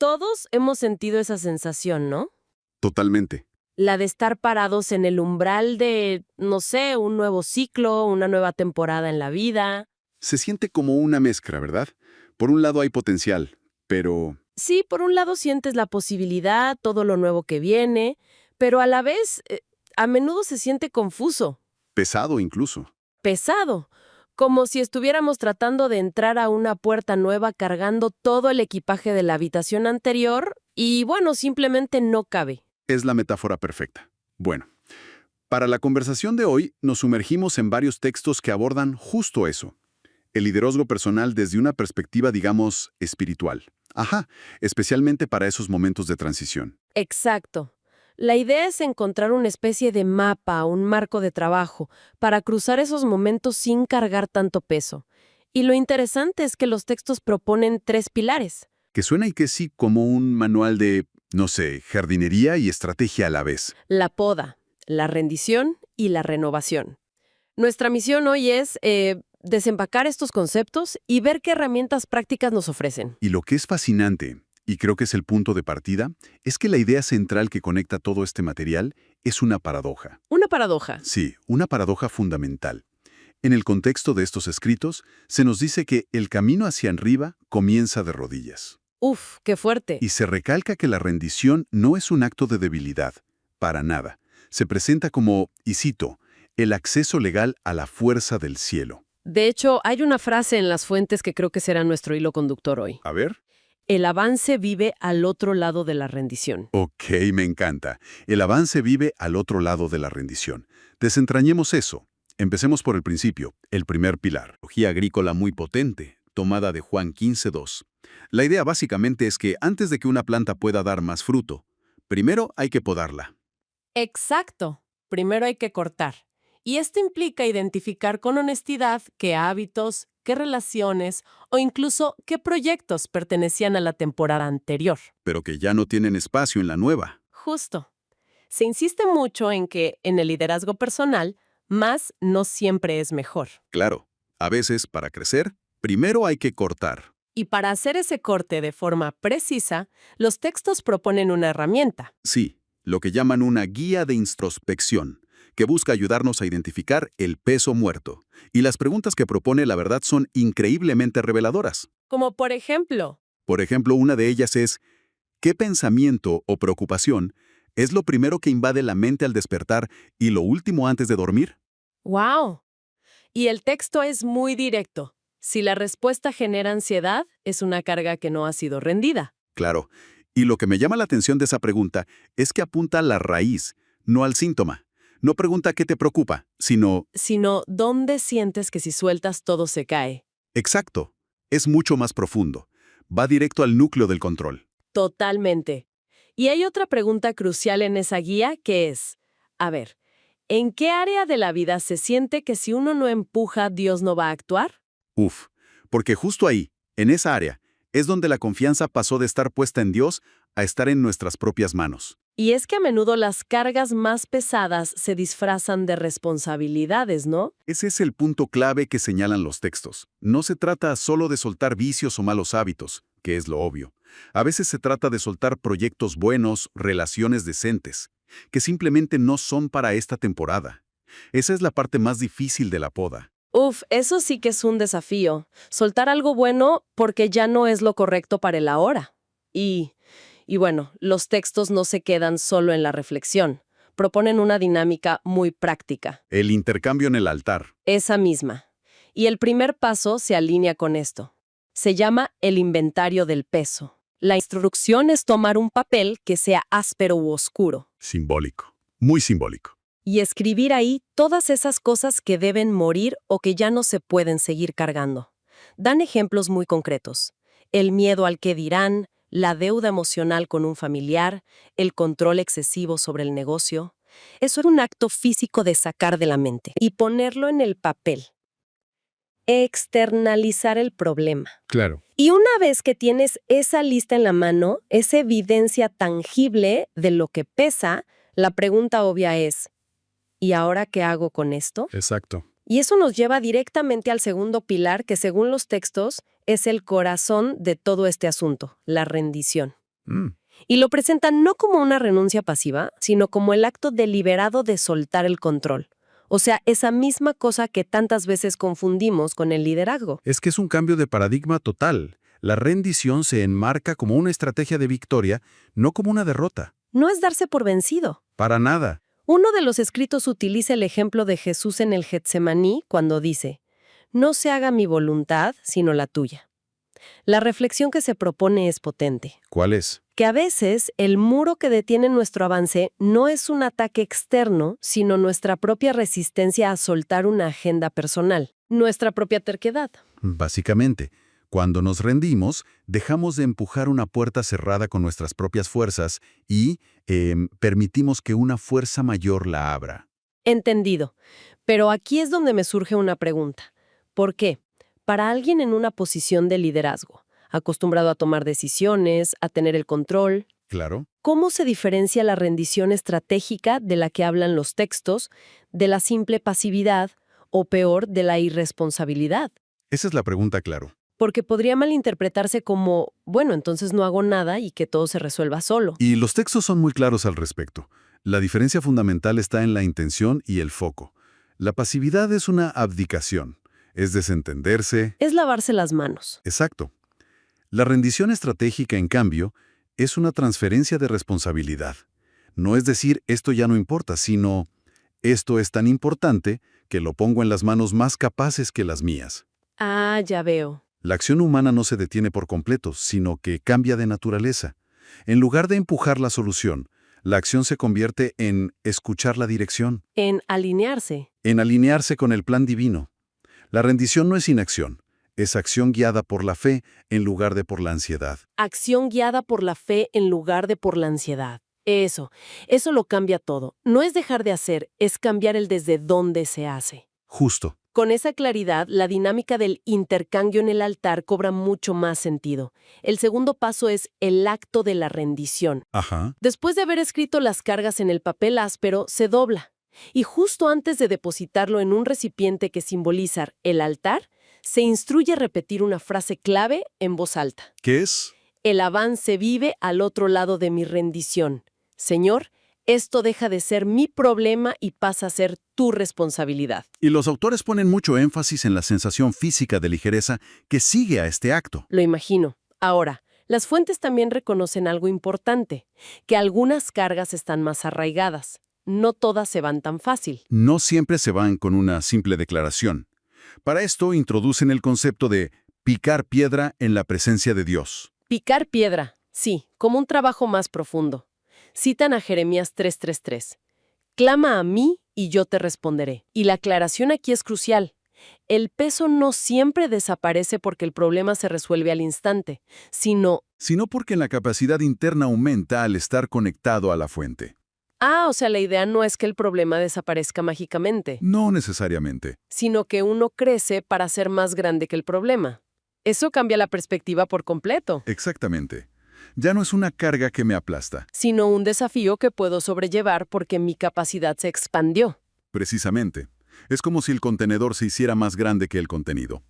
Todos hemos sentido esa sensación, ¿no? Totalmente. La de estar parados en el umbral de, no sé, un nuevo ciclo, una nueva temporada en la vida. Se siente como una mezcla, ¿verdad? Por un lado hay potencial, pero Sí, por un lado sientes la posibilidad, todo lo nuevo que viene, pero a la vez, a menudo se siente confuso, pesado incluso. pesado, como si estuviéramos tratando de entrar a una puerta nueva cargando todo el equipaje de la habitación anterior y, bueno, simplemente no cabe. Es la metáfora perfecta. Bueno, para la conversación de hoy nos sumergimos en varios textos que abordan justo eso. El liderazgo personal desde una perspectiva, digamos, espiritual. Ajá, especialmente para esos momentos de transición. Exacto. La idea es encontrar una especie de mapa, un marco de trabajo, para cruzar esos momentos sin cargar tanto peso. Y lo interesante es que los textos proponen 3 pilares. Que suena y que sí como un manual de, no sé, jardinería y estrategia a la vez. La poda, la rendición y la renovación. Nuestra misión hoy es desempacar estos conceptos y ver qué herramientas prácticas nos ofrecen. Y lo que es fascinante, y creo que es el punto de partida, es que la idea central que conecta todo este material es una paradoja. Una paradoja. Sí, una paradoja fundamental. En el contexto de estos escritos, se nos dice que el camino hacia arriba comienza de rodillas. Uf, qué fuerte. Y se recalca que la rendición no es un acto de debilidad, para nada. Se presenta como, y cito, el acceso legal a la fuerza del cielo. De hecho, hay una frase en las fuentes que creo que será nuestro hilo conductor hoy. A ver. El avance vive al otro lado de la rendición. Ok, me encanta. El avance vive al otro lado de la rendición. Desentrañemos eso. Empecemos por el principio, el primer pilar. Teología agrícola muy potente, tomada de Juan 15:2. La idea básicamente es que antes de que una planta pueda dar más fruto, primero hay que podarla. Exacto. Primero hay que cortar. Y esto implica identificar con honestidad qué hábitos, qué relaciones o incluso qué proyectos pertenecían a la temporada anterior. Pero que ya no tienen espacio en la nueva. Justo. Se insiste mucho en que, en el liderazgo personal, más no siempre es mejor. Claro, a veces para crecer, primero hay que cortar. Y para hacer ese corte de forma precisa, los textos proponen una herramienta. Sí, lo que llaman una guía de introspección, que busca ayudarnos a identificar el peso muerto. Y las preguntas que propone, la verdad, son increíblemente reveladoras. Como por ejemplo, Por ejemplo, una de ellas es, ¿qué pensamiento o preocupación es lo primero que invade la mente al despertar y lo último antes de dormir? ¡wow! Y el texto es muy directo. Si la respuesta genera ansiedad, es una carga que no ha sido rendida. Claro, y lo que me llama la atención de esa pregunta es que apunta a la raíz, no al síntoma. No pregunta qué te preocupa, sino, Sino, ¿dónde sientes que si sueltas todo se cae? exacto, es mucho más profundo. Va directo al núcleo del control. Totalmente. Y hay otra pregunta crucial en esa guía que es, a ver, ¿en qué área de la vida se siente que si uno no empuja, Dios no va a actuar? Uf, porque justo ahí, en esa área, es donde la confianza pasó de estar puesta en Dios a estar en nuestras propias manos. Y es que a menudo las cargas más pesadas se disfrazan de responsabilidades, ¿no? Ese es el punto clave que señalan los textos. No se trata solo de soltar vicios o malos hábitos, que es lo obvio. A veces se trata de soltar proyectos buenos, relaciones decentes, que simplemente no son para esta temporada. Esa es la parte más difícil de la poda. Uf, eso sí que es un desafío. Soltar algo bueno porque ya no es lo correcto para el ahora. Y bueno, los textos no se quedan solo en la reflexión. Proponen una dinámica muy práctica. El intercambio en el altar. Esa misma. Y el primer paso se alinea con esto. Se llama el inventario del peso. La instrucción es tomar un papel que sea áspero u oscuro Simbólico. Muy simbólico. y escribir ahí todas esas cosas que deben morir o que ya no se pueden seguir cargando. Dan ejemplos muy concretos. El miedo al qué dirán, la deuda emocional con un familiar, el control excesivo sobre el negocio. Eso es un acto físico de sacar de la mente y ponerlo en el papel. Externalizar el problema. Claro. Y una vez que tienes esa lista en la mano, esa evidencia tangible de lo que pesa, la pregunta obvia es, ¿y ahora qué hago con esto? Exacto. Y eso nos lleva directamente al segundo pilar que, según los textos, es el corazón de todo este asunto, la rendición. Mm, Y lo presentan no como una renuncia pasiva, sino como el acto deliberado de soltar el control. O sea, esa misma cosa que tantas veces confundimos con el liderazgo. Es que es un cambio de paradigma total. La rendición se enmarca como una estrategia de victoria, no como una derrota. No es darse por vencido. Para nada. Uno de los escritos utiliza el ejemplo de Jesús en el Getsemaní cuando dice, «No se haga mi voluntad, sino la tuya». La reflexión que se propone es potente. ¿Cuál es? Que a veces el muro que detiene nuestro avance no es un ataque externo, sino nuestra propia resistencia a soltar una agenda personal, nuestra propia terquedad. Básicamente, cuando nos rendimos, dejamos de empujar una puerta cerrada con nuestras propias fuerzas y permitimos que una fuerza mayor la abra. Entendido. Pero aquí es donde me surge una pregunta. ¿Por qué? Para alguien en una posición de liderazgo, acostumbrado a tomar decisiones, a tener el control, Claro. ¿cómo se diferencia la rendición estratégica de la que hablan los textos de la simple pasividad o peor, de la irresponsabilidad? Esa es la pregunta, claro. Porque podría malinterpretarse como, bueno, entonces no hago nada y que todo se resuelva solo. Y los textos son muy claros al respecto. La diferencia fundamental está en la intención y el foco. La pasividad es una abdicación, es desentenderse. Es lavarse las manos. Exacto. La rendición estratégica, en cambio, es una transferencia de responsabilidad. No es decir, esto ya no importa, sino, esto es tan importante que lo pongo en las manos más capaces que las mías. Ah, ya veo. La acción humana no se detiene por completo, sino que cambia de naturaleza. En lugar de empujar la solución, la acción se convierte en escuchar la dirección, En alinearse. en alinearse con el plan divino. La rendición no es inacción, es acción guiada por la fe en lugar de por la ansiedad. Acción guiada por la fe en lugar de por la ansiedad. Eso lo cambia todo. No es dejar de hacer, es cambiar el desde dónde se hace. Justo. Con esa claridad, la dinámica del intercambio en el altar cobra mucho más sentido. El segundo paso es el acto de la rendición. Ajá. Después de haber escrito las cargas en el papel áspero, se dobla. Y justo antes de depositarlo en un recipiente que simboliza el altar, se instruye a repetir una frase clave en voz alta. ¿Qué es? El avance vive al otro lado de mi rendición. Señor, esto deja de ser mi problema y pasa a ser tu responsabilidad. Y los autores ponen mucho énfasis en la sensación física de ligereza que sigue a este acto. Lo imagino. Ahora, las fuentes también reconocen algo importante, que algunas cargas están más arraigadas. No todas se van tan fácil. No siempre se van con una simple declaración. Para esto introducen el concepto de picar piedra en la presencia de Dios. Picar piedra, sí, como un trabajo más profundo. Citan a Jeremías 3:3. Clama a mí y yo te responderé. Y la aclaración aquí es crucial. El peso no siempre desaparece porque el problema se resuelve al instante, sino, Sino porque la capacidad interna aumenta al estar conectado a la fuente. o sea, la idea no es que el problema desaparezca mágicamente, No necesariamente. sino que uno crece para ser más grande que el problema. Eso cambia la perspectiva por completo, Exactamente. Ya no es una carga que me aplasta. sino un desafío que puedo sobrellevar porque mi capacidad se expandió. Precisamente. Es como si el contenedor se hiciera más grande que el contenido.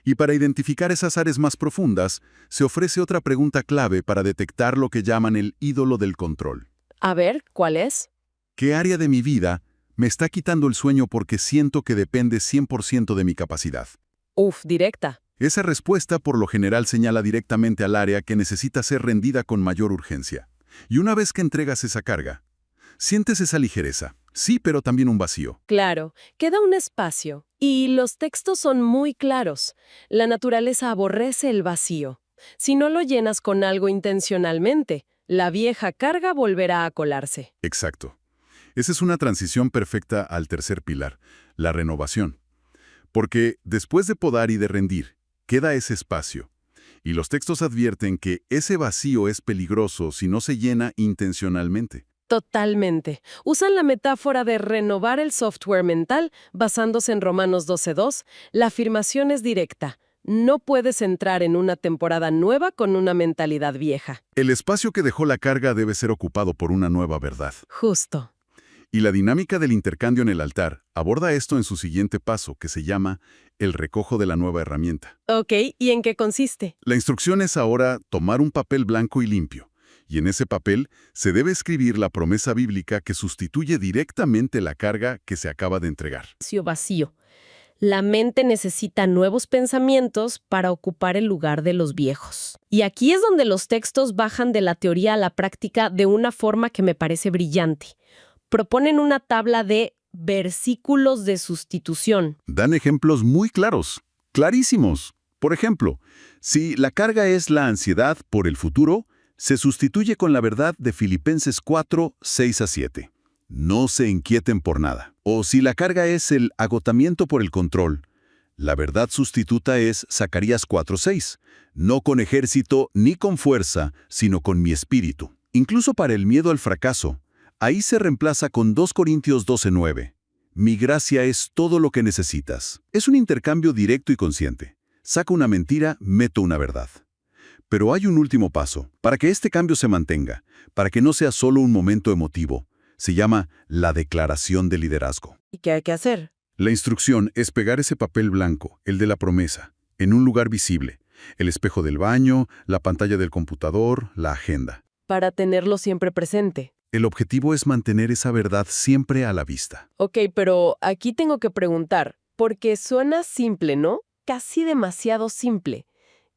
Y para identificar esas áreas más profundas, se ofrece otra pregunta clave para detectar lo que llaman el ídolo del control. A ver, ¿cuál es? ¿Qué área de mi vida me está quitando el sueño porque siento que depende 100% de mi capacidad? Directa. Esa respuesta por lo general señala directamente al área que necesita ser rendida con mayor urgencia. Y una vez que entregas esa carga, sientes esa ligereza. Sí, pero también un vacío. Claro, queda un espacio. Y los textos son muy claros. La naturaleza aborrece el vacío. Si no lo llenas con algo intencionalmente, la vieja carga volverá a colarse. Exacto. Esa es una transición perfecta al tercer pilar, la renovación. Porque después de podar y de rendir, queda ese espacio. Y los textos advierten que ese vacío es peligroso si no se llena intencionalmente. Totalmente. Usan la metáfora de renovar el software mental basándose en Romanos 12:2. La afirmación es directa. No puedes entrar en una temporada nueva con una mentalidad vieja. El espacio que dejó la carga debe ser ocupado por una nueva verdad. Justo. Y la dinámica del intercambio en el altar aborda esto en su siguiente paso, que se llama el recojo de la nueva herramienta. Ok, ¿y en qué consiste? La instrucción es ahora tomar un papel blanco y limpio Y en ese papel se debe escribir la promesa bíblica que sustituye directamente la carga que se acaba de entregar. Vacío. La mente necesita nuevos pensamientos para ocupar el lugar de los viejos. Y aquí es donde los textos bajan de la teoría a la práctica de una forma que me parece brillante. Proponen una tabla de versículos de sustitución. Dan ejemplos muy claros, clarísimos. Por ejemplo, si la carga es la ansiedad por el futuro, se sustituye con la verdad de Filipenses 4, 6-7. No se inquieten por nada. O si la carga es el agotamiento por el control, la verdad sustituta es Zacarías 4:6. No con ejército ni con fuerza, sino con mi espíritu. Incluso para el miedo al fracaso, ahí se reemplaza con 2 Corintios 12:9. Mi gracia es todo lo que necesitas. Es un intercambio directo y consciente. Saco una mentira, meto una verdad. Pero hay un último paso. Para que este cambio se mantenga, para que no sea solo un momento emotivo, se llama la declaración de liderazgo. ¿Y qué hay que hacer? La instrucción es pegar ese papel blanco, el de la promesa, en un lugar visible. El espejo del baño, la pantalla del computador, la agenda. Para tenerlo siempre presente. El objetivo es mantener esa verdad siempre a la vista. Ok, pero aquí tengo que preguntar, porque suena simple, ¿no? Casi demasiado simple.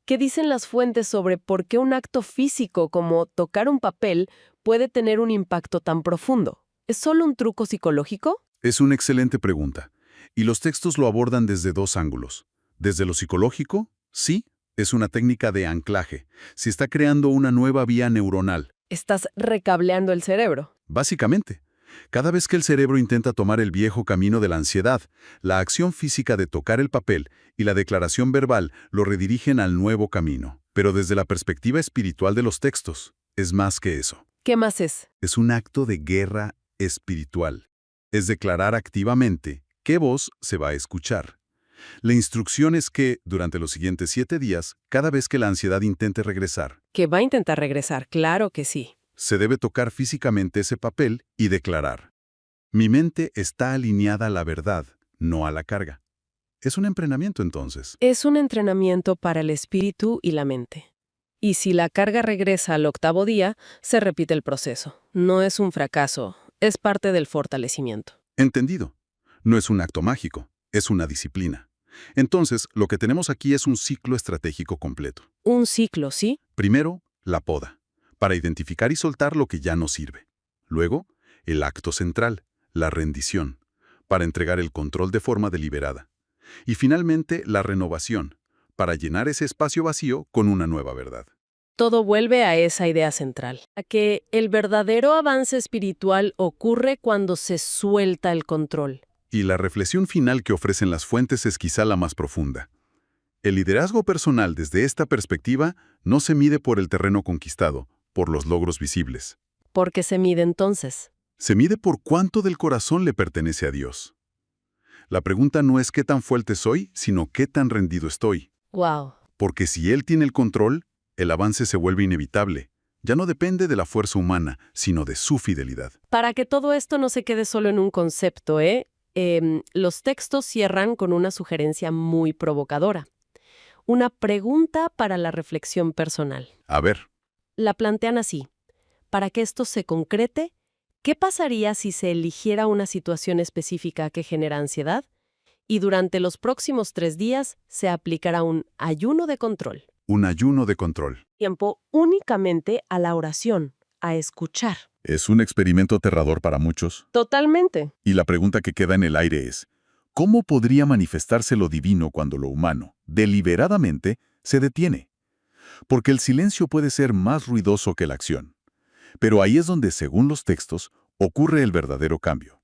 ¿Qué dicen las fuentes sobre por qué un acto físico como tocar un papel puede tener un impacto tan profundo? ¿Es solo un truco psicológico? Es una excelente pregunta, y los textos lo abordan desde 2 ángulos. Desde lo psicológico, sí, es una técnica de anclaje. Se está creando una nueva vía neuronal. Estás recableando el cerebro. Básicamente, cada vez que el cerebro intenta tomar el viejo camino de la ansiedad, la acción física de tocar el papel y la declaración verbal lo redirigen al nuevo camino. Pero desde la perspectiva espiritual de los textos, es más que eso. ¿Qué más es? Es un acto de guerra espiritual. Es declarar activamente qué voz se va a escuchar. La instrucción es que, durante los siguientes 7 días, cada vez que la ansiedad intente regresar, Que va a intentar regresar, claro que sí. se debe tocar físicamente ese papel y declarar: mi mente está alineada a la verdad, no a la carga. Es un entrenamiento entonces. Es un entrenamiento para el espíritu y la mente. Y si la carga regresa al 8º día, se repite el proceso. No es un fracaso, es parte del fortalecimiento. Entendido. No es un acto mágico, es una disciplina. Entonces, lo que tenemos aquí es un ciclo estratégico completo. Un ciclo, ¿sí? Primero, la poda, para identificar y soltar lo que ya no sirve. Luego, el acto central, la rendición, para entregar el control de forma deliberada. Y finalmente, la renovación, para llenar ese espacio vacío con una nueva verdad. Todo vuelve a esa idea central, a que el verdadero avance espiritual ocurre cuando se suelta el control. Y la reflexión final que ofrecen las fuentes es quizá la más profunda. El liderazgo personal desde esta perspectiva no se mide por el terreno conquistado, por los logros visibles. ¿Por qué se mide entonces? Se mide por cuánto del corazón le pertenece a Dios. La pregunta no es qué tan fuerte soy, sino qué tan rendido estoy. ¡Wow! Porque si Él tiene el control, el avance se vuelve inevitable. Ya no depende de la fuerza humana, sino de su fidelidad. Para que todo esto no se quede solo en un concepto, los textos cierran con una sugerencia muy provocadora. Una pregunta para la reflexión personal. A ver, La plantean así. Para que esto se concrete, ¿qué pasaría si se eligiera una situación específica que genera ansiedad? Y durante los próximos 3 días se aplicará un ayuno de control. un ayuno de control. Tiempo únicamente a la oración, a escuchar. Es un experimento aterrador para muchos. Totalmente. Y la pregunta que queda en el aire es, ¿cómo podría manifestarse lo divino cuando lo humano, deliberadamente, se detiene? Porque el silencio puede ser más ruidoso que la acción. Pero ahí es donde, según los textos, ocurre el verdadero cambio.